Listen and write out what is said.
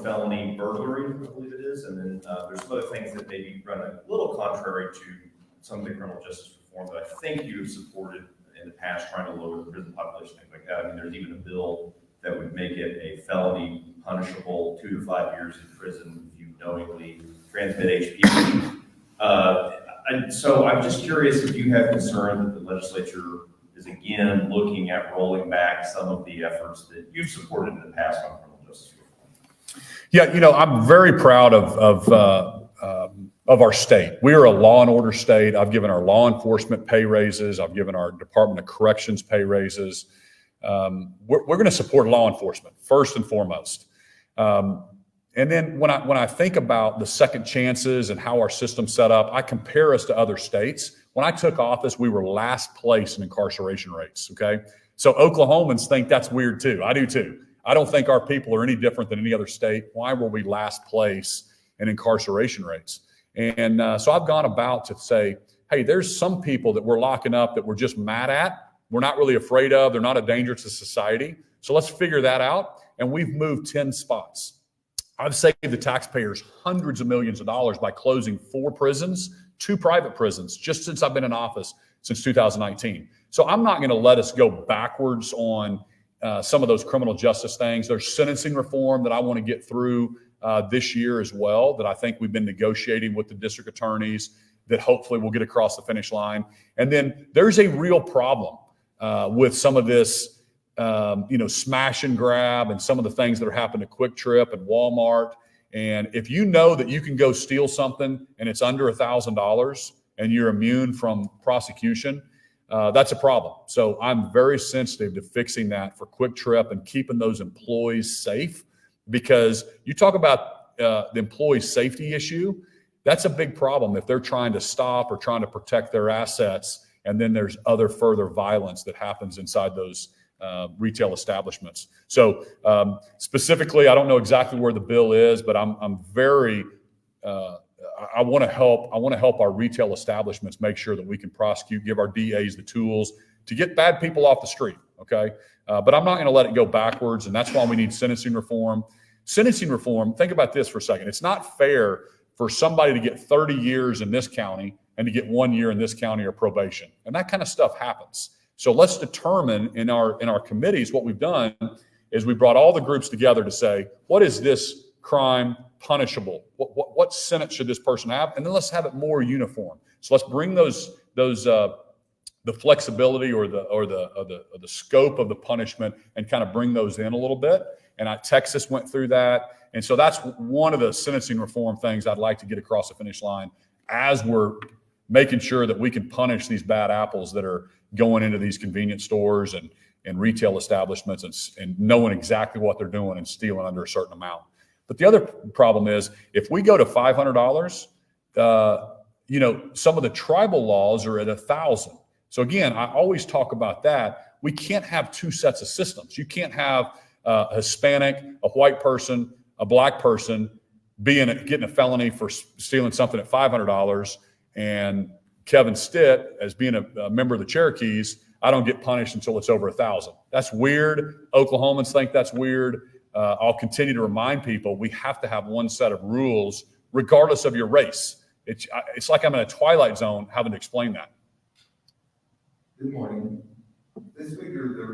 felony burglary, I believe it is, and then there's some other things that maybe run a little contrary to some of the criminal justice reform that I think you have supported in the past, trying to lower the prison population, things like that. I mean, there's even a bill that would make it a felony punishable 2 to 5 years in prison if you knowingly transmit HPV. And so I'm just curious if you have concern that the legislature is again looking at rolling back some of the efforts that you've supported in the past on criminal justice reform. Yeah, I'm very proud of our state. We are a law and order state. I've given our law enforcement pay raises. I've given our Department of Corrections pay raises. We're going to support law enforcement first and foremost. And then when I think about the second chances and how our system's set up, I compare us to other states. When I took office, we were last place in incarceration rates, okay? So Oklahomans think that's weird too. I do too. I don't think our people are any different than any other state. Why were we last place in incarceration rates? And so I've gone about to say, hey, there's some people that we're locking up that we're just mad at. We're not really afraid of. They're not a danger to society. So let's figure that out. And we've moved 10 spots. I've saved the taxpayers hundreds of millions of dollars by closing 4 prisons, 2 private prisons, just since I've been in office since 2019. So I'm not going to let us go backwards on some of those criminal justice things. There's sentencing reform that I want to get through this year as well, that I think we've been negotiating with the district attorneys that hopefully we'll get across the finish line. And then there's a real problem with some of this smash and grab and some of the things that are happening to Quick Trip and Walmart. And if you know that you can go steal something and it's under $1,000 and you're immune from prosecution, that's a problem. So I'm very sensitive to fixing that for Quick Trip and keeping those employees safe, because you talk about the employee safety issue, that's a big problem if they're trying to stop or trying to protect their assets, and then there's other further violence that happens inside those retail establishments. So specifically, I don't know exactly where the bill is, but I'm very, I want to help our retail establishments make sure that we can prosecute, give our DAs the tools to get bad people off the street. Okay. But I'm not going to let it go backwards. And that's why we need sentencing reform. Sentencing reform, think about this for a second. It's not fair for somebody to get 30 years in this county and to get 1 year in this county or probation. And that kind of stuff happens. So let's determine in our committees. What we've done is we brought all the groups together to say, what is this crime punishable? What sentence should this person have? And then let's have it more uniform. So let's bring the flexibility or the scope of the punishment and kind of bring those in a little bit. And Texas went through that. And so that's one of the sentencing reform things I'd like to get across the finish line as we're making sure that we can punish these bad apples that are going into these convenience stores and retail establishments and knowing exactly what they're doing and stealing under a certain amount. But the other problem is if we go to $500, some of the tribal laws are at $1,000. So again, I always talk about that. We can't have 2 sets of systems. You can't have a Hispanic, a white person, a black person getting a felony for stealing something at $500, and Kevin Stitt, as being a member of the Cherokees, I don't get punished until it's over $1,000. That's weird. Oklahomans think that's weird. I'll continue to remind people we have to have one set of rules regardless of your race. It's like I'm in a twilight zone having to explain that. Good morning. This week, there